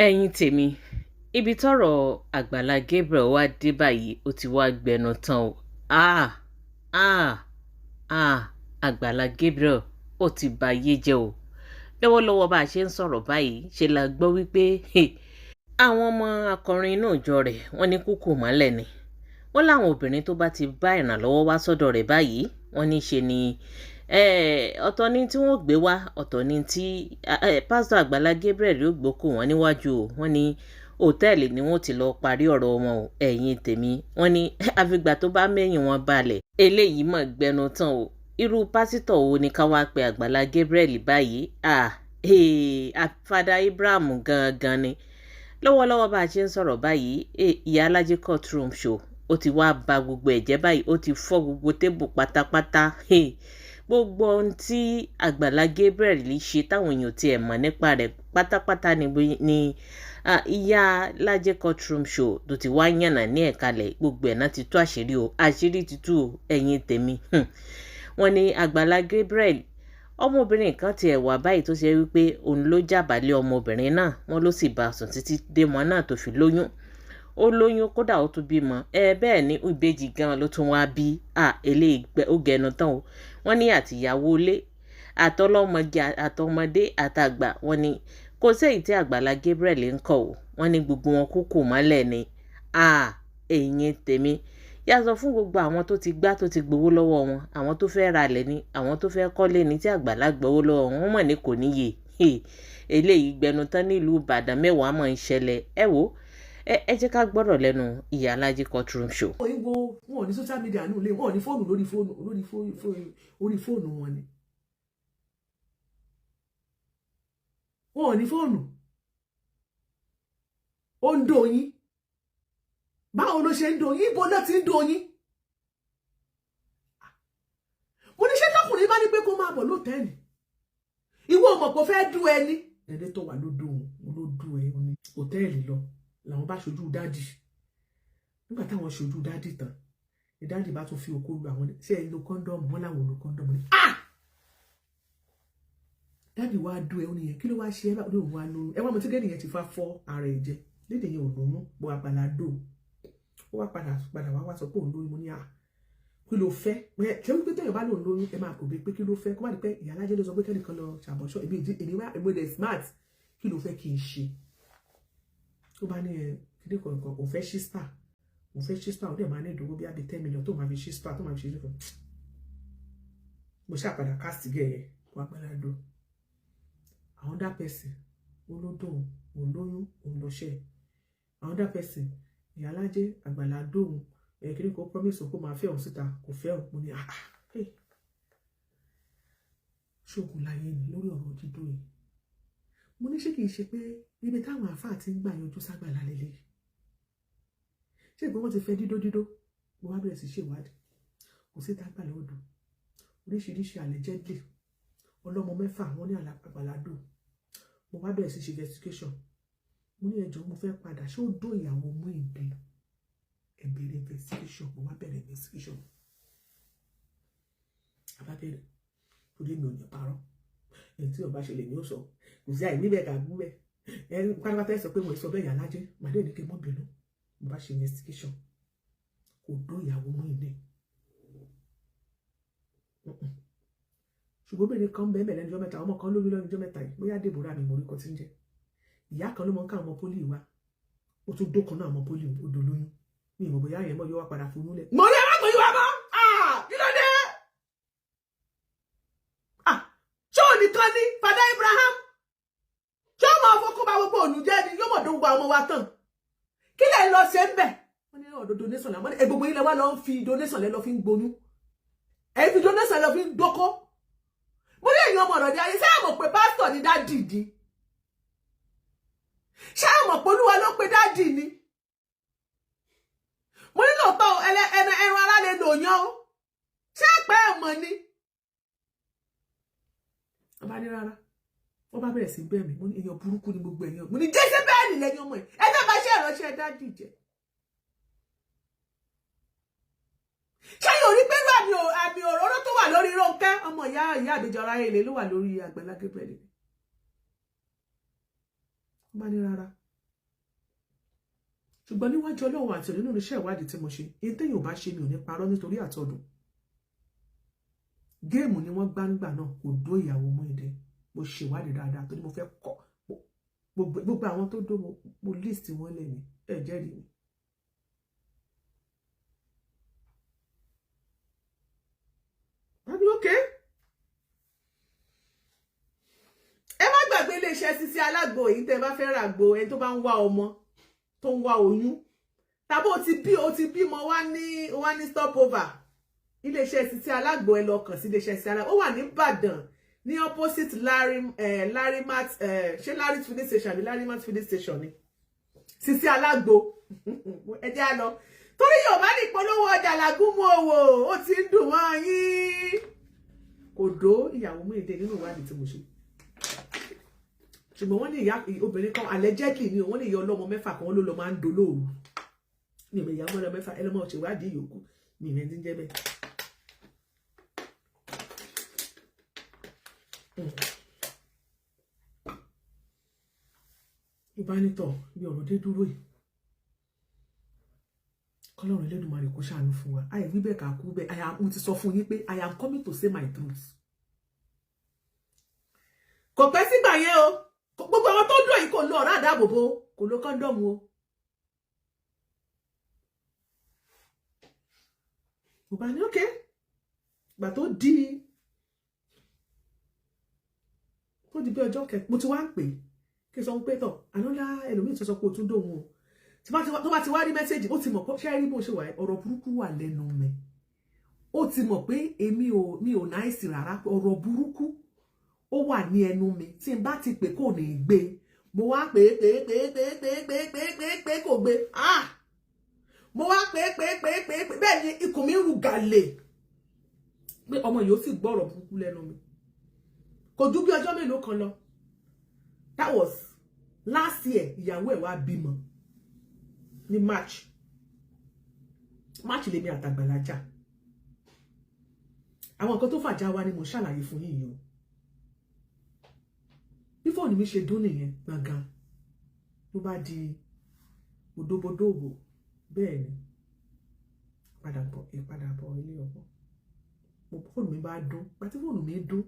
ẹ̀yin tèmi ibi tọ́rọ̀ Àgbàlá Gabriel wá dé báyìí ó ti wá gbẹnu tán o. ah ah ah Àgbàlá Gabriel ó ti bayé jẹ́ o. lọ́wọ́lọ́wọ́ bá a ṣe ń sọ̀rọ̀ báyìí ṣe la gbọ́ wípé àwọn ọmọ akọrin inú ìjọ rẹ̀ wọ́n ní kúkú mọ́lẹ̀ ni. wọ́n láwọn obìnrin tó bá ti bá ìrànlọ́wọ́ wá sọ́dọ̀ rẹ̀ báyìí wọ́n ní ṣe ni ọ̀tọ̀ ni tí wọ́n gbé wá ọ̀tọ̀ ni tí pásítọ̀ Àgbàlá Gabriel yóò gbókù wọn níwájú o. wọ́n ní òtẹ́ẹ̀lì ni wọ́n ti lọ parí ọ̀rọ̀ wọn o. ẹ̀yin tèmi wọ́n ní àfìgbà tó bá mẹ́yìn wọn balẹ̀ eléyìí mọ̀ gbẹnu tán o. irú pásítọ̀ wo ni ká wá pe Àgbàlá Gabriel báyìí? Fada Abraham gangan ni. lọ́wọ́lọ́wọ́ bá a ṣe ń sọ̀rọ̀ báyìí ìyá alájẹ courtroom show ó ti wá ba gbogbo ẹ̀jẹ̀ báyìí ó ti fọ́ gbogbo tébù pátápátá. gbogbo ohun tí Àgbàlá Gabriel ṣe táwọn èèyàn tiẹ̀ mọ̀ nípa rẹ̀ pátápátá ni ìyá alájẹ courtroom show tó ti wá yànnà ní ẹ̀kalẹ̀ gbogbo ẹ̀ náà ti tú àṣírí o. àṣírí ti tú o ẹ̀yin tèmi. wọ́n ní Àgbàlá Gabriel ọmọbìnrin kan tiẹ̀ wà báyìí tó ṣe wípé òun ló jàbálẹ̀ ọmọbìnrin náà wọ́n ló sì bá a sùn títí démọ náà tó fi lóyún. ó lóyún kódà ó tún bímọ bẹ́ẹ̀ ni ìbejì gan ló tún wá bí eléyìí ó gẹnu tán o. wọ́n ní àtìyàwó ilé àtọlọ́mọge àtọmọdé àtàgbà wọ́n ní kò séyìí tí Àgbàlá Gabriel ń kọ̀ o. wọ́n ní gbogbo wọn kúkú mọ́lẹ̀ ni. ẹ̀yin tèmi yàtọ̀ fún gbogbo àwọn tó ti gbá tó ti gbowó lọ́wọ́ wọn àwọn tó fẹ́ ralẹ̀ ni àwọn tó fẹ́ kọ́lé ni tí Àgbàlá gbowó lọ́wọ́ wọn mọ̀ ní kò níye. eléyìí gbẹnu tán nílùú Ìbàdàn mẹ́wàá mọ̀ ń ṣẹlẹ̀. wò ẹ jẹ́ ká gbọ́dọ̀ lẹ́nu ìyá alájí courtroom show. wọn ò ní social media nù lé wọn ò ní fóònù lórí fóònù wọn ni. wọn ò ní fóònù ó ń dò yín báwo ló ṣe ń dò yín ibo ló ti ń dò yín. mo ní ṣé tọkùnrin bá ní pé kó máa bọ̀ lótẹ́ẹ̀lì ìwọ ọmọ kò fẹ́ dú ẹni ẹni tó wà ló dùn ẹ ní hòtẹ́ẹ̀lì lọ làwọn bá ṣojú dádì nígbà táwọn ṣojú dádì tán ni dádì bá tún fi okó lu àwọn ṣé ẹ lo kọ́ńdọ́ọ̀mù wọn làwọn lo kọ́ńdọ́ọ̀mù ni dádì wá dú ẹ ó nìyẹn kí ló wá ṣe ẹ bá lóun wá lóyún ẹ wá mọ tí gẹ́nì yẹn ti fa fọ́ ara ẹ jẹ lédè yẹn ò lóyún bó Àgbàlá dò ó wá padà wá sọ pé òun lóyún mo ní kí ló fẹ́ ṣé wípé tẹ̀yìn bá lòun lóyún ẹ máa kò bí pé kí ló fẹ́ kó má di pé ìyá alájẹ ló sọ pé kẹ́nìkan lọ ṣàbọ̀ṣọ́ èmi dẹ̀ smart kí ló fẹ́ kí n ṣe tó bá ní kíní kọ̀ọ̀kan òun fẹ́ ṣí star ó dẹ̀ máa ní ìdòwò bí i 10 million tó máa fi ṣí star tó máa fi ṣe nìkan mo ṣàpadà cast gẹ̀yẹ wà Àgbàlá dò àwọn dá pẹ̀sì olódò òun lóyún òun lọ́ṣẹ́ àwọn dá pẹ̀sì ìyá alájẹ Àgbàlá dò òun kíní kan promise kó máa fẹ́ òun síta kò fẹ́ òun mo ní ṣoògùn láyé ni lórí ọ̀rọ̀ dídò yìí mo ní ṣé kìí ṣe pé níbi táwọn àáfàá ti ń gbà yanjú ságbàlá lélẹ̀ ṣé ìgbọ́n wọn ti fẹ́ dídó mo wá bẹ̀rẹ̀ sí ṣèwádìí kò sí tágbàlá odò oríṣiríṣi allegedly ọlọ́mọ 6 wọn ní Àgbàlá dò mo wá bẹ̀rẹ̀ sí ṣe investigation mo ní ẹjọ́ mo fẹ́ padà ṣé ó dó ìyàwó mú ìbí ẹ̀bẹ̀rẹ̀ investigation mo wá bẹ̀rẹ̀ investigation àbábẹ̀rẹ̀ torí mi ò ní parọ́ èyí tí ọba ṣẹlẹ̀ ní ó sọ kò sí àìní bẹ́ẹ̀ kàgbú bẹ́ẹ̀ ẹni pátápátá sọ pé mo sọ bẹ́ẹ̀ yà lájẹ́ màdé ní kí n mọ́ bínú mo bá ṣe investigation kò dó ìyàwó mú ìbí ṣùgbọ́n obìnrin kan bẹ́ẹ̀ bẹ̀rẹ̀ lọ́jọ́ mẹ́ta ọmọ kan lórí lọ́jọ́ mẹ́ta yìí bóyá Deborah mi mo rí kan tí ń jẹ́ ìyá kan ló mọ ká ọmọ pólì wa ó tún dókan náà ọmọ pólì odò lóyún ní ìmọ̀ bóyá yẹn mọ̀ yóò wá padà fún un lẹ̀. mo ní ẹ̀rọ àgbọ̀yìn wa mọ́ kí ló dé. ṣé ò ní tán ní Fada Abraham ṣé ó máa fọkọ́ bá gbogbo ònú jẹ́ ni yóò mọ̀ tó gba ọmọ wa tán kí lẹ̀ ń lọ ṣe ń bẹ̀. wọ́n ní ọ̀dọ̀ donation làwọn gbogbo yín lẹ́wọ́ lọ́ ń fi donation lẹ́ lọ́ fi ń gbóyún ẹ̀ fi donation lọ́ fi ń dókó. mo ní èèyàn ọmọ ọ̀rọ̀ di ayé ṣé àmọ̀ pé pásítọ̀ ni dádì ni ṣé àmọ̀ pé Olúwa ló pe dádì ni mo ní lóòótọ́ ẹran ara lè lò yán o ṣé ẹ̀pẹ́ ẹ̀mọ̀ ni. wọ́n bá ní rárá wọ́n bá bẹ̀rẹ̀ sí bẹ́ẹ̀ mi mo ní èèyàn burúkú ni gbogbo èèyàn mo ní jẹ́sẹ̀ bẹ́ẹ̀ ni lẹ́yìn ọmọ ẹ̀ ẹjọ́ bá ṣe ìránṣẹ́ dádì jẹ́. ṣé yóò rí pẹ̀lú àmì òróró tó wà lórí Rónkẹ́ ọmọ ìyá àbíjọ ara ilé ló wà lórí Àgbàlá Gabriel. wọ́n bá ní rárá ṣùgbọ́n níwájú Ọlọ́run àti nínú iṣẹ́ ìwádìí tí mo ṣe èyí téèyàn ò bá ṣe mi ò ní parọ́ nítorí àtọdùn géèmù ni wọ́n gbá nígbà náà kò dó ìyàwó Muyideen mo ṣèwádìí dáadáa torí mo fẹ́ kọ́ gbogbo àwọn tó dó mo list wọn lẹ̀ ní ẹ jẹ́rìí mi. Okay. Ẹ má gbàgbé iléeṣẹ́ Sisi Alágbo èyí tẹ́ bá fẹ́ ràgbo ẹni tó bá ń wá ọmọ tó ń wá oyún tàbí ó ti bímọ wá ní stopover iléeṣẹ́ Sisi Alágbo ẹ lọ kàn sí iléeṣẹ́ Sisi Alágbo ó wà ní Ìbàdàn ní opposite Larimat ṣé Larit filling station àbí Larimat filling station ni Sisi Alágbo ẹ jẹ́ á lọ torí Yorùbá ní ìpolówó ọjà làgúnmọ́ owó ó ti ń dùn wọ́n yín kò dó ìyàwó Muyideen nínú ìwádìí tí mo ṣe ṣùgbọ́n wọ́n ní ìyá obìnrin kan allegedly ni wọ́n ní ìyá ọlọ́mọ mẹ́fà kan ló lọ máa ń dolóòrù ní ìmọ̀ ìyá ọlọ́mọ mẹ́fà ẹlọ́mọ ṣèwádìí yòókù ní ìrìn tí ń jẹ́ bẹ́ẹ̀. ìbánitọ̀ bí ọ̀rọ̀ dé dúró yìí kọ́lọ́run Elédùmarè kó ṣàánú fún wa àì wí bẹ́ẹ̀ ká kú bẹ́ẹ̀ mo ti sọ fún yín pé I am coming to say my truth. Kò pẹ́ sígbà yẹn o gbogbo àwọn tó dùn yìí kò lo ọ̀rá àdáàbòbò kò lo kọ́ńdọ̀mù o. mo bá ní ókè gbà tó di bí ọjọ́ kẹta mo ti wá ń pè kí n sọ pé tọ̀ ànọ́lá ẹlòmíì tó sọ pé o tún dòun o tó bá ti wá rí mẹ́sẹ̀jì ó ti mọ̀ pé ṣé rí bó ṣe wà ọ̀rọ̀ burúkú wà lẹ́nu mi ó ti mọ̀ pé mi ò náìsì rárá ọ̀rọ̀ burúkú ó wà ní ẹnu mi tí n bá ti pè kò ní gbé mo wá pè kò gbé mo wá pè bẹ́ẹ̀ ni ikùn mi rù gàlè pé ọmọ yìí ó sì gbọ́ ọ̀rọ̀ burúkú lẹ́nu mi kò ju bí ọjọ́ mélòó kan lọ that was last year ìyàwó ẹ̀ wá bímọ ní March lèmi àtàgbàlá jà àwọn nǹkan tó fàjà wa ni mo ṣàlàyé fún yín yìí o bí fóònù mi ṣe dún nìyẹn gbọ̀ngàn ló bá di òdòbodòbò bẹ́ẹ̀ ni ìpadàbọ̀ ilé ọkọ fóònù mi bá dún pàtí fóònù mi dún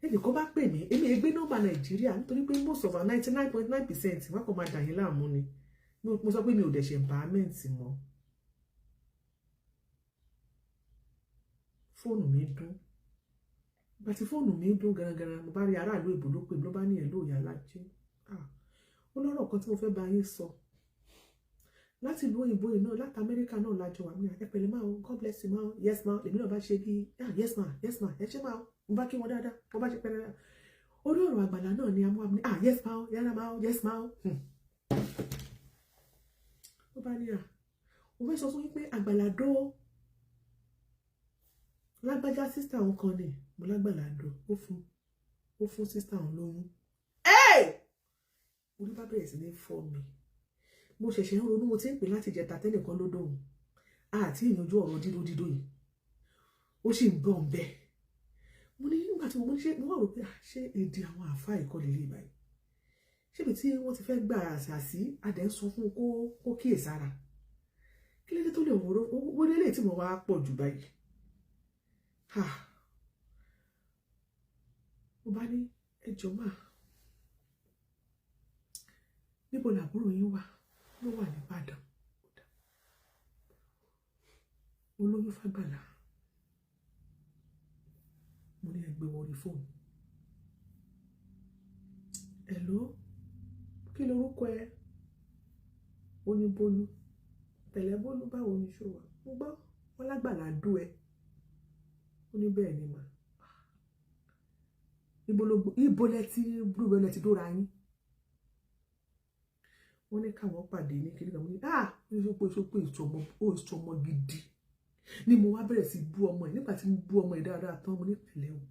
ẹnìkan bá pè mí èmi ẹgbẹ́ nọ́mbà Nàìjíríà nítorí pé most of our 99.9% wọn kò máa dà yín láàmú ni mo sọ pé mi ò dẹ̀ ṣe empowerment mọ́ fóònù mi dún bàtí fóònù mi dún garangaran mo bá rí aráàlú èbó ló pè mí ló bá ní ẹ̀ lóòyà lájẹ́ ó lọ́rọ̀ kan tí mo fẹ́ bá yín sọ láti ìlú òyìnbó yìí náà láti Amẹ́ríkà náà lájọ wà ní ẹ pẹ̀lẹ́ máa God bless you máa yes ma èmi náà bá ṣe bí yes ma ẹ ṣe máa mo bá kí wọn dáadáa mo bá ṣe pẹ́ dáadáa orí ọ̀rọ̀ àgbàlá náà ni amú àmì yes ma yàrá ma yes ma ó bá ní mo fẹ́ sọ fún yín pé àgbàlá dó lágbájá sísítà òun kan ni mo lágbàlá dó ó fún sísítà òun lóyún orí bá bẹ̀rẹ̀ sí ní fọ́ mi mo ṣẹ̀ṣẹ̀ ń ronú mo ti ń pè láti jẹta tẹ́nìkan ló dóhùn àti ìyanjú ọ̀rọ̀ dídó yìí ó sì ń bọ̀ ń bẹ́ẹ̀ mo ní nígbà tí mo ní ṣe mo wà rò pé ṣé èdè àwọn àáfàá ìkọlẹ̀ lè báyìí ṣébi tí wọ́n ti fẹ́ gbà àṣà sí adẹ̀ ń sọ fún kó kíyèsára kí lédè tó lè wọ́n lélẹ̀ tí mo wá pọ̀ jù báyìí mo bá ní ẹjọ́ máa níbo làbúrò yín wà ló wà ní Ìbàdàn olóyún fàgbàlá mo ní ẹgbẹ́ wọrí fóònù hello kí lorúkọ ẹ ó ní Bólú tẹ̀lé Bólú báwo ni ṣó wà mo gbọ́ wọn lágbàlá dó ẹ ó ní bẹ́ẹ̀ ni mà ibo lẹ ti dóra yín wọ́n ní káwọn pàdé ní kiri kan mo ní ìṣòpò ìṣọmọ gidi ni mo wá bẹ̀rẹ̀ sí bú ọmọ ẹ̀ nígbà tí mo bú ọmọ ẹ̀ dáadáa tán mo ní pẹ̀lẹ́ o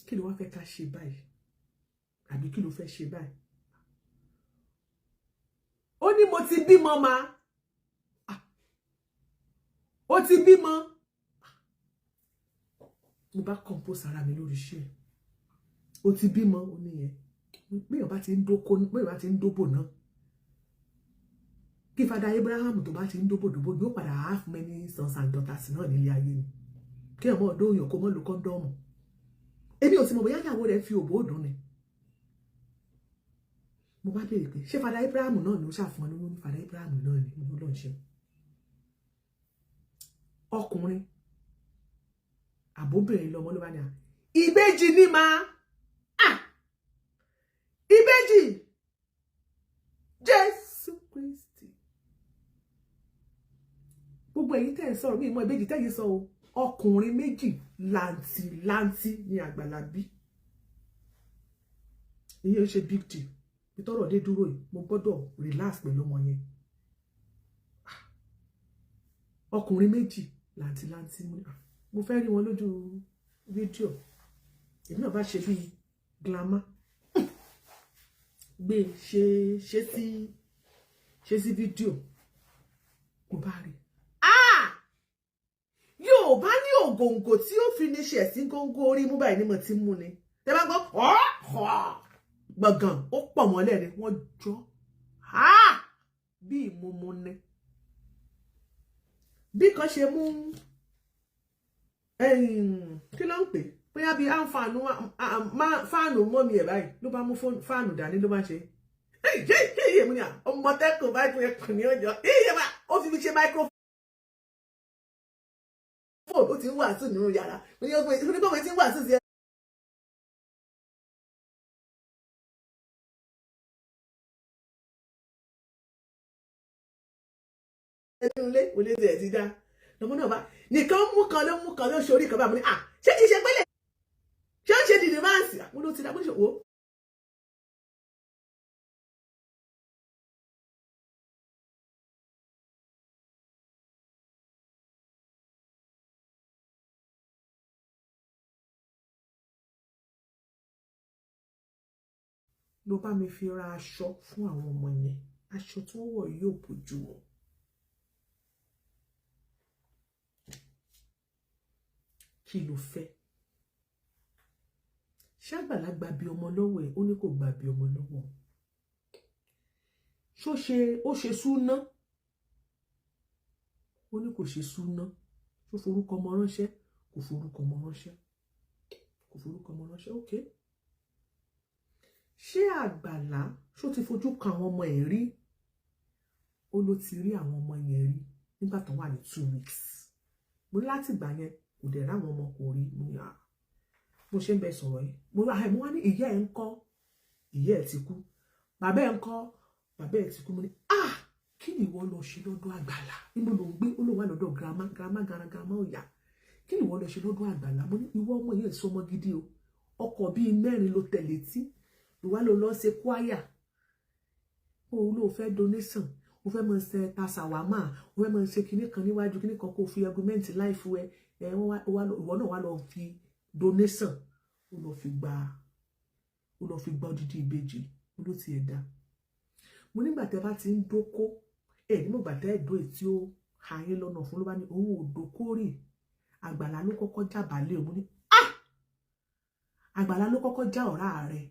kí ló wá fẹ́ ká ṣe báyìí àbí kí ló fẹ́ ṣe báyìí ó ní mo ti bímọ ma ó ti bímọ mo bá compose ara mi lórí iṣẹ́ ó ti bímọ ó níyẹn béèyàn bá ti ń dóko béèyàn bá ti ń dóbò náà kí Father Abraham tó bá ti ń dóbòdóbò yóò padà have many sons and daughters náà nílé ayé ni kí ọmọ ọ̀dọ̀ òyàn kó mọ́ lo kọ́ńdọ́ọ̀mù èmi ò sì mọ̀ bóyá ìyàwó rẹ̀ fi òbò òdùn ni mo bá béèrè pé ṣé Father Abraham náà ni ó ṣàfihàn lóyún ní Father Abraham náà ni mo lọ ṣe ọkùnrin àbóbìnrin lọmọ ló bá ní à ìbejì ni máa ìbejì Jésù Kristi gbogbo èyí tẹ́ ẹ̀ sọ̀rọ̀ mi ìmọ̀ ìbejì tẹ́ yìí sọ o ọkùnrin méjì làǹtìlanti ní Àgbàlá bí ìyẹn ṣe big deal ìtọ́rọ̀ dé dúró yìí mo gbọ́dọ̀ relax pẹ̀lú ọmọ yẹn ọkùnrin méjì làǹtìlanti mo fẹ́ rí wọn lójú fídíò èmi náà bá ṣe bíi glamour gbé ṣe sí fídíò mo bá rí yóò bá ní ògòǹgò tí ó fi ní ṣe sí góńgó orí mú báyìí ní mo ti mú ni tẹ bá gbọ́ gbọ̀ngàn ó pọ̀ mọ́lẹ̀ ni wọ́n jọ bí ìmúmú ni bí kan ṣe mú kí ló ń pè bóyá bí fáànù mọ́mí ẹ̀ báyìí ló bá mú fáànù dání ló bá ṣe mú ni ọmọ tẹ́kọ̀ọ́ bá tún ẹkùn ní ọjọ́ ó fi ṣe microphone ó ti ń wàásù nínú yàrá onígbọ̀wé ti ń wàásù sí ẹnu ilé olè ẹ̀ ti dá lọ́mọ náà bá nìkan mú kan ló ṣorí kan bá mú ní ṣé kìí ṣe pẹ́lẹ̀ ṣé ó ń ṣe dìde máàsì àwọn ló ti dá bó ṣe wò ó. ló bá mi fi ra aṣọ fún àwọn ọmọ yẹn aṣọ tí wọ́n wọ̀ yóò bójú wọn. kí ló fẹ́ ṣé àgbàlagbà bí ọmọ lọ́wọ́ ẹ̀ ó ní kò gbà bí ọmọ lọ́wọ́ ó ṣe súná ó ní kò ṣe súná ṣó forúkọ ọmọ ránṣẹ́ kò forúkọ ọmọ ránṣẹ́ ok ṣé Àgbàlá ṣó ti fojú kan àwọn ọmọ ẹ̀ rí ó ló ti rí àwọn ọmọ yẹn rí nígbà tó wà ní 2 weeks mo ní láti gbà yẹn kò dẹ̀ ráwọn ọmọ kò rí mo ṣe ń bẹ sọ̀rọ̀ yìí mo wá ní ìyá ẹ̀ ń kọ́ ìyá ẹ̀ ti kú bàbá ẹ̀ ń kọ́ bàbá ẹ̀ ti kú mo ní kí ni ìwọ lọ ṣe lọ́dọ̀ Àgbàlá níbo ló ń gbé ó ló wà lọ́dọ̀ girama ọ̀yà kí ni ìwọ lọ ṣe lọ́dọ̀ Àgbàlá mo ní ìwọ ọmọ yẹn sọmọ gidi o ọkọ̀ bíi 4 ló tẹ̀lé tí ìwà ló lọ ṣe kwaya òun ló fẹ́ donation ó fẹ́ máa ṣe ta ṣàwámà ó fẹ́ máa ṣe kinní kan níwájú kinní kan kó fi argument life ìwọ náà wà lọ fi donation ó lọ fi gba odidi ìbejì ó ló ti ẹ̀dá mo nígbà tẹ́ bá ti ń dóko nígbà tẹ́ ẹ̀dó tí ó hayé lọ́nà fún ló bá ní òun ò dóko rí Àgbàlá ló kọ́kọ́ jábàálẹ̀ òun ní Àgbàlá ló kọ́kọ́ já ọ̀rá rẹ̀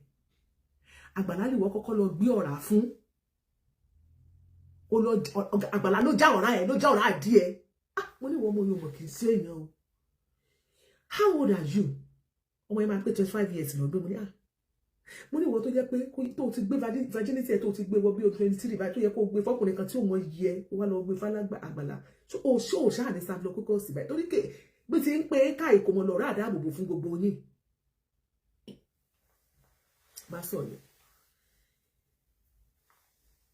Àgbàlá lè wọ́ kọ́kọ́ lọ gbé ọ̀rá fún Àgbàlá ló já ọ̀rá ẹ̀ ló já ọ̀rá díẹ̀ mo ní ìwọ ọmọ Yorùbá kì í sí èèyàn o how old are you ọmọ yẹn máa pé 25 years lọ́dún mo ní ìwọ tó jẹ́ pé tó ti gbé virginity ẹ̀ tó ti gbé wọ bí o 23 báyìí tó yẹ kó gbé fọkùnrin kan tí òun yẹ ó wá lọ gbé fálágbà Àgbàlá ó ṣáà ní sáà lọ kókó sí báyìí torí pé bí ti ń pé ká ìkòmọ̀ lọ́rọ̀ àdáàbòbò fún gbogbo yín bá sọ yẹn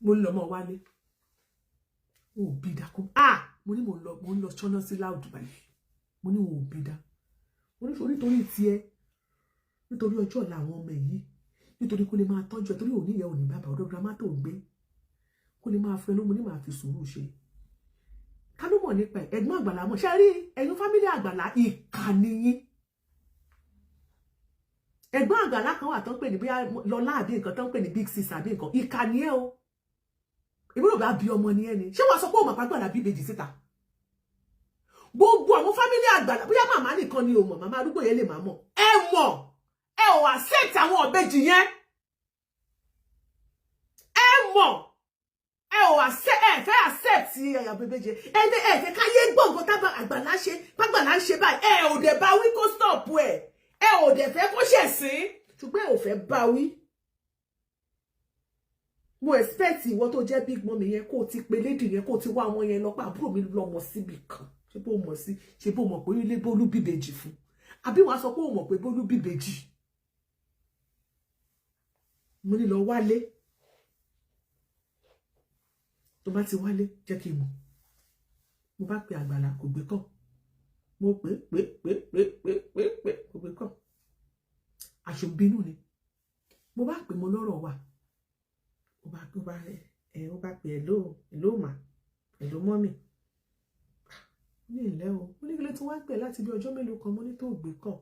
mo ń lọ mọ́ wálé ó bí dákú mo ní mo ń lọ ṣọ́nà sí láòdù báyìí mo ní wọn ò bí dá mo ní nítorí tiẹ̀ nítorí ọjọ́ ọ̀la àwọn ọmọ yìí nítorí kó lè máa tọ́jú ẹ̀ torí òní ìyá òní bàbá ọ̀dọ̀ girama tó gbé kó lè máa fẹ́ ló mo ní máa fi sùúrù ṣe ká ló mọ̀ nípa ẹ̀gbọ́n Àgbàlá mọ̀ ṣe rí ẹ̀yin fámílì Àgbàlá ìkànnì yín ẹ̀gbọ́n Àgbàlá kan wà tán pè ní bí Lọlá àbí nǹkan tán pè ní big sis àbí nǹkan ìkànnì ẹ̀ o ìbúrò bá bí ọmọ ni ẹni ṣé wọ́n sọ pé òun àpá Àgbàlá bí ìbejì síta gbogbo àwọn fámílì Àgbàlá bóyá màmá nìkan ni o mọ̀ màmá arúgbó yẹn lè má mọ̀ ẹ mọ̀ ẹ ò accept àwọn ọ̀bẹ́jì yẹn mọ̀ ẹ ò fẹ́ accept ẹ̀yà bèbèjì ẹni ẹ fẹ́ káyé gbọ̀ngàn tábà àgbàlá ṣe pàgbàlá ṣe báyìí ẹ ò dẹ̀ bá wí kó stop ẹ ò dẹ̀ fẹ́ kó ṣẹ̀sín ṣùgbọ́n ẹ ò fẹ́ bá wí. Mo expect ìwọ tó jẹ́ big mummy yẹn kó ti pe lady yẹn kó ti wá ọmọ yẹn lọ pa àbúrò mi lọ́mọ síbi kan ṣé bó mọ̀ sí ṣé bó mọ̀ pé ilé Bólú bíbejì fún àbí wàá sọ pé ó mọ̀ pé Bólú bíbejì. Mo ní lọ wálé tó bá ti wálé jẹ́ kí n mọ̀. Mo bá pe Àgbàlá kò gbé kọ́ mo pè kò gbé kọ́ àṣòbínú ni mo bá pè mo lọ́rọ̀ wà ó bá pè hello ma hello mọ́mì ní ilẹ̀ o mo ní kí ló tí wọ́n pè láti bí ọjọ́ mélòó kan mo ní tó gbé kọ́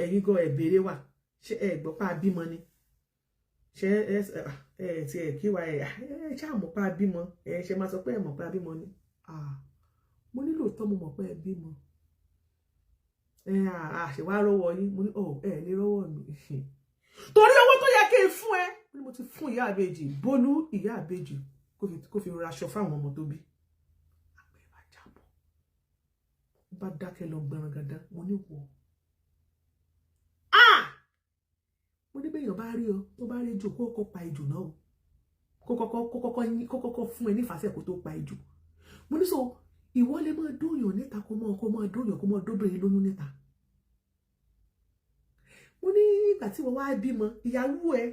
ẹ̀yin gan ẹ̀bèrè wà ṣé ẹ gbọ́ pa bímọ ni ṣé ti ẹ̀ kí wa ṣé àmọ́ pa bímọ ṣe máa sọ pé ẹ̀ mọ̀ pa bímọ ni mo nílò tọ́ mo mọ̀ pé ẹ bímọ àṣewá rọ́wọ́ yín mo ní ní rọ́wọ́ mi torí owó tó yẹ kí n fún ẹ ni mo ti fún ìyá àbèjì Bólú ìyá àbèjì kó fi raṣọ fáwọn ọmọ tó bí àgbẹ̀ bá jábọ̀ ó bá dákẹ́ lọ gbẹran gàdá mo ní wọ mo ní bẹ́yàn bá rí ọ tó bá rí ejò kó kọ́kọ́ pa ejò náà kó kọ́kọ́ fún ẹ nífàsẹ̀ kó tó pa ejò mo ní sọ ìwọ lè máa dóyàn níta kó máa dóbìnrin lóyún níta mo ní ìgbà tí wọ́n wá bímọ ìyàwó ẹ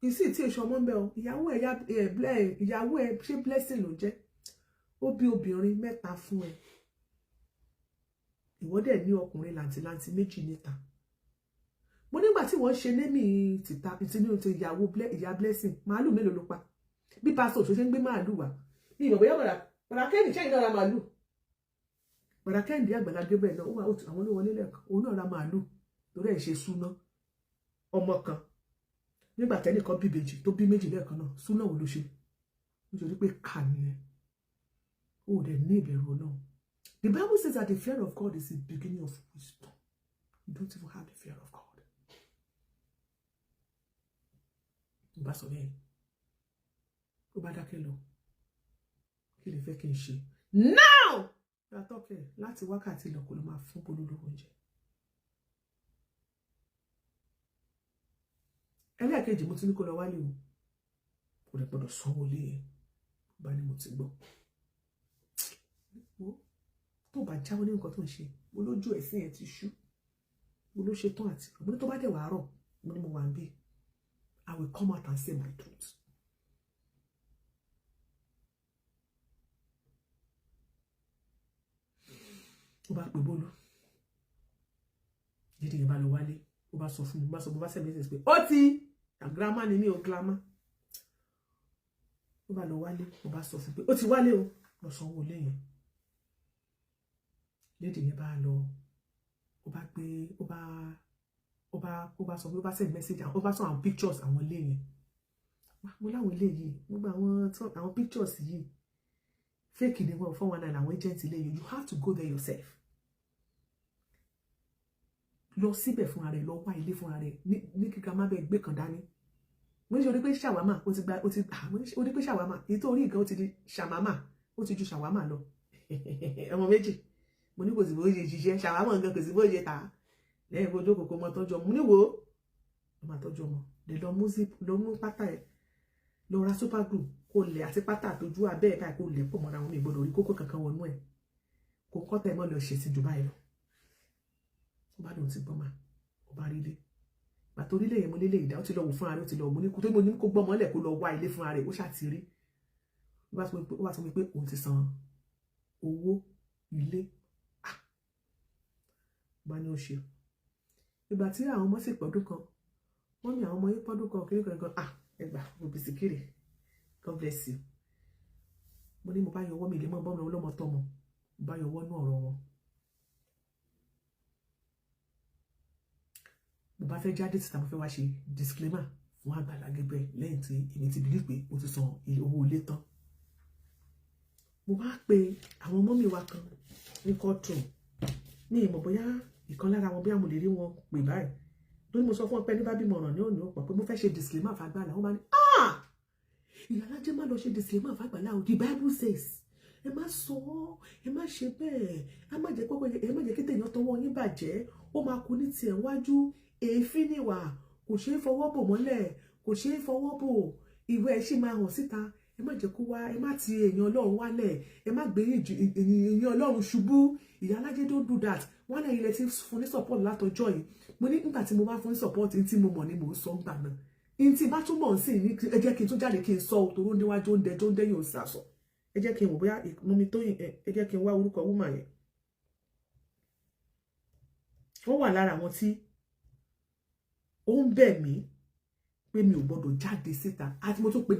ìsì tí èso ọmọ ń bẹ ọ ìyàwó ẹ ṣé blessing ló jẹ́ ó bí obìnrin 3 fún ẹ ìwọ dẹ̀ ní ọkùnrin làǹtìlanti 2 níta mo nígbà tí wọ́n ṣe némì tìta ìtinú ti ìyàwó ìyá blessing màálù mélòó ló pa bí pásítọ̀ tó ṣe ń gbé màálù wá ní ìmọ̀ bóyá bàrà kẹ́hìndé ṣẹ́yìn náà ra màálù bàrà kẹ́hìndé Àgbàlá Gabriel náà àwọn ló wọlé lẹ́ẹ̀kan òun náà ra màálù torí ẹ̀ ṣe súná ọmọ kan nígbà tẹ́nìkan bí ìbejì tó bí 2 lẹ́ẹ̀kan náà súná wo ló ṣe nítorí pé kà nìyẹn ó dẹ̀ ní ìbẹ̀rù Ọlọ́run. The Bible says that the fear of God is the beginning of wisdom. You don't even have the fear of God. Ó bá sọ bẹ́ẹ̀ ó bá dákẹ́ lọ kí lè fẹ́ kí n ṣe now látọ́kẹ́ láti wákàtí lọ kó ló máa fún Bólú lówó oúnjẹ. Ẹlẹ́ẹ̀kejì mo ti ní kó lọ wálé o kò lè gbọ́dọ̀ sanwó lé ẹ bá ní mo ti gbọ́ tó bá jáwọ́ ní nǹkan tó ń ṣe mo lójú ẹ̀sìn ẹ̀ ti ṣú mo ló ṣe tán àti mo ní tó bá dẹ̀ wàá rọ̀ mo ní mo wà ń bí I will come out and say my truth. Ó bá pè Bólú dídì yẹn bá lọ wálé ó bá sọ fún mi bó bá sẹ́mi ẹ̀sìn pé ó ti àgírámà ni mí ò gírámà ó bá lọ wálé ó bá sọ fún pé ó ti wálé o lọ sanwó lẹ́yìn dídì yẹn bá lọ ó bá gbé ó bá sọ pé ó bá send message ó bá sọ àwọn pictures àwọn ilé yẹn mo láwọn ilé yìí gbogbo àwọn pictures yìí fake ni wọn 419 àwọn agent ilé yìí you have to go there yourself lọ síbẹ̀ fúnra rẹ̀ lọ wá ilé fúnra rẹ̀ ní kíkà má bẹ́ẹ̀ gbé kan dání mo ní ṣe orí pé ṣàwámà ó ní pé ṣàwámà èyí tó orí nǹkan ó ti di ṣàmámà ó ti ju ṣàwámà lọ ọmọ méjì mo ní kò sí bóyá ṣiṣẹ́ ṣàwámà nǹkan kò sí bóyá ta lẹ́yìn bójú kòkó mọ tọ́jú ọmọ níwò ó máa tọ́jú ọmọ lè lọ mú zip lọ mú pátá ẹ̀ lọ ra super glue kó lẹ̀ àti pátá àtọ́jú abẹ́ ẹ̀ báyìí kó lẹ̀ pọ̀ mọ́ra wọn ìgbọ́dọ̀ orí kókó kankan wọnú ẹ̀ kó kọ́tà ẹ̀ mọ́ lọ ṣe sí ju báyìí lọ ó bá lóun ti gbọ́n mà ó bá rí ilé bàtà orílẹ̀ yẹn mo nílé ìdá ó ti lọ wò fúnra rẹ̀ ó ti lọ mo ní kó tó mo ní kó gbọ́ mọ́lẹ̀ kó lọ wá ilé fúnra rẹ̀ ó ṣàti rí ó bá sọ pé òun ti san owó ilé bá ní ó ṣe ìgbà tí àwọn ọmọ sì pọ̀dún kan wọ́n ní àwọn ọmọ yín pọ́dún kan kiri kan ẹgbà òbí sìkìrì God bless you mo ní mo bá yọwọ́ mi lè mọ́ bọ́mọ ọlọ́mọ tọmọ mo bá yọwọ́ ní ọ̀rọ̀ wọn mo bá fẹ́ jáde síta mo fẹ́ wá ṣe disclaimer fún Àgbàlá Gabriel lẹ́yìn tí èmi ti bìlí pé mo ti san owó ilé tán mo bá pe àwọn ọmọ mi wá kan ní courtroom ní ìmọ̀ bóyá ìkan lára wọn bí àwọn lè rí wọn pè báyìí lórí mo sọ fún ọpẹ ní bá bímọ ọ̀ràn ní òní òpọ̀ pé mo fẹ́ ṣe disclaimer fàgbàlá wọ́n bá ní Ìyá Alájẹ má lọ ṣe disclaimer fàgbàlá o the Bible says ẹ má sọ ẹ má ṣe bẹ́ẹ̀ ẹ má jẹ́ kí tèèyàn tọwọ́ yín bàjẹ́ ó máa kú ní tiẹ̀ wájú èéfín níwà kò ṣeé fọwọ́ bò mọ́lẹ̀ kò ṣeé fọwọ́ bò ìwé ẹ̀ ṣì máa hàn síta ẹ má jẹ́ kó wá ẹ má ti èèyàn Ọlọ́run wálẹ̀ ẹ má gbé èèyàn Ọlọ́run ṣubú Ìyá Alájẹ don't do that wọ́n lẹ́yìn ilẹ̀ tí fún ní support látọjọ́ yìí mo ní nígbà tí mo bá fún ní support tí mo mọ̀ ni mò ń sọ ń gbà náà ní tí bá túmọ̀ sí ní ẹ jẹ́ kí n tún jáde kí n sọ òtòrò níwájú oúnjẹ tó ń dẹ́yìn òsàsọ ẹ jẹ́ kí n wò bóyá mọ́mi Tóyìn ẹ jẹ́ kí n wá orúkọ wúmà yẹn ó wà lára àwọn tí ó ń bẹ̀ mí pé mi ò gbọ́dọ̀ jáde síta àti mo tún pe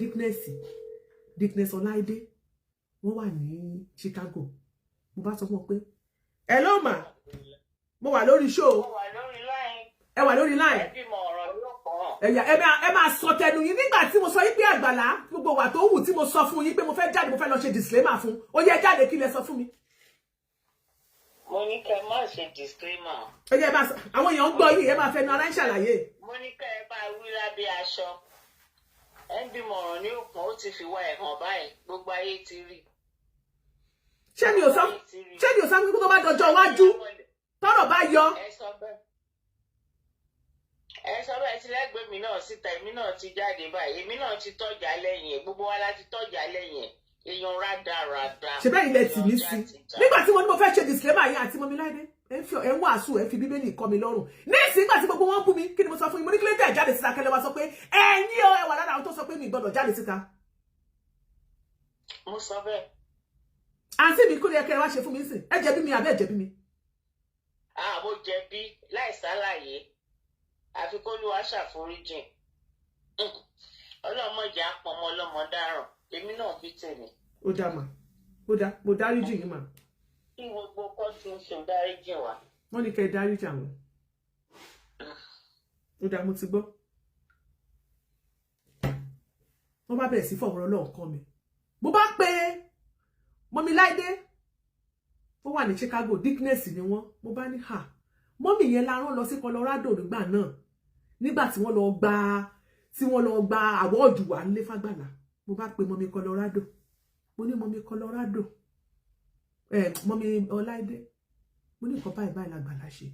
Dickness Ọláìdé wọ́n wà ní Chicago mo bá sọ fún wọn pé hello ma mo wà lórí show ẹ wà lórí line ẹ máa sọ tẹnu yín nígbà tí mo sọ yín pé Àgbàlá gbogbo wà tó wù tí mo sọ fún yín pé mo fẹ́ jáde mo fẹ́ lọ ṣe disclaimer fún ó yẹ jáde kí lẹ sọ fún mi. Mo ní kẹ́ má ṣe disclaimer. ẹ jẹ́ bá àwọn èèyàn ń gbọ́ yìí ẹ máa fẹnu ara ń ṣàlàyé. Mo ní kẹ́ ẹ bá wí lábẹ́ aṣọ ẹ ń bímọ ọ̀ràn ní òkun ó ti fi wá ẹ̀ hàn báyìí gbogbo ayé ti rí. ṣé mi ò sọ pé tó bá dọjọ́ iwájú tọ́rọ̀ bá yọ. ẹ sọ bẹ́ẹ̀ tí lẹ́gbẹ̀ẹ́ mi náà síta èmi náà ti jáde báyìí èmi náà ti tọ́jà lẹ́yìn ẹ̀ gbogbo wa láti tọ́jà lẹ́yìn ẹ̀ èèyàn rádaràda. ṣe bẹ́ẹ̀ ilẹ̀ tì mí sí nígbà tí mo ní mo fẹ́ ṣe disclaimer yín àti mọ́mi Láìdé ẹ ń wàásù ẹ fi Bíbélì kọ́ mi lọ́rùn ní ìsìn nígbà tí gbogbo wọn bú mi kí ni mo sọ fún yín mo ní kí ló dé jáde síta kẹlẹ́ wa sọ pé ẹ̀yin o ẹ wà lára àwọn tó sọ pé mi gbọ́dọ̀ jáde síta. mo sọ bẹ́ẹ̀. àǹtí mi kó lè kẹrẹ wá ṣe fún mi sìn ẹ jẹ̀bi mi àbẹ́ jẹ̀bi mi. mo jẹ̀bi láì sálàyé àfi kó ló wá ṣàforíjìn ọlọ́mọdé àpọ̀mọ́ ọlọ́mọ dáràn èmi náà bí tèmi. ó dá mà ó dá mo dáríjì yín mà. kí gbogbo kọ́ọ̀tù ń ṣe dáríjì wá. wọ́n ní kẹ́ ẹ dáríjì àwọn. ó dá mo ti gbọ́. wọ́n bá bẹ̀rẹ̀ sí fọ̀rọ̀ Ọlọ́run kọ́ mi. mo bá pe mọ́mi Láìdé ó wà ní Chicago Dickness ni wọ́n mo bá ní mọ́mì yẹn la rán lọ sí Colorado nígbà náà nígbà tí wọ́n lọ gba àwọ́ọ̀dù wà nílé fàgbàlá mo bá pe mọ́mì Colorado mo ní mọ́mì Colorado mọ́mì Ọláìdé mo ní nǹkan báyìí lágbàlá ṣe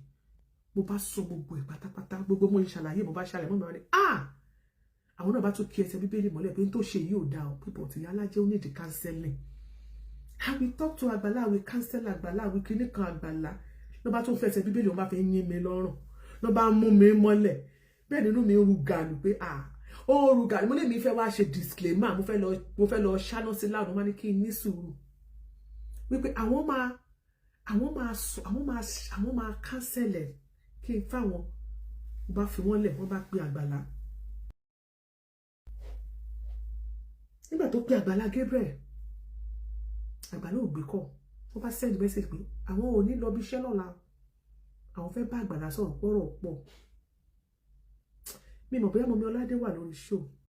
mo bá sọ gbogbo ẹ̀ pátápátá gbogbo mo ṣàlàyé mo bá ṣàlàyé mọ́mì wọn ni àwọn náà bá tún kí ẹsẹ̀ Bíbélì mọ́lẹ̀ pé n tó ṣe yìí ò dáa pípọ̀ tí Alájẹ ó nídìí counseling I will talk to Àgbàlá I will counsel Àgbàlá I will kíní kan Àgbàlá ló bá tún fẹsẹ̀ Bíbélì wọn bá fẹ́ yín mi lọ́rùn ló bá mú mi mọ́lẹ̀ bẹ́ẹ̀ nínú mi ru gàlù pé ó ru gàlù mo ní mi fẹ́ wá ṣe disclaimer mo fẹ́ lọ ṣáná sí láàrú má ní kí n ní sùúrù wípé àwọn máa kánsẹ̀lẹ̀ kí n fáwọn mo bá fi wọ́n lẹ̀ wọ́n bá pe Àgbàlá nígbà tó pe Àgbàlá Gabriel Àgbàlá ò gbé kọ́ wọ́n bá send message pé àwọn ò ní lọ bí iṣẹ́ lọ́la àwọn fẹ́ bá Àgbàlá sọ̀rọ̀ pọ̀rọ̀ pọ̀ mi mọ̀ bóyá mọ́mi Ọládé wà lórí show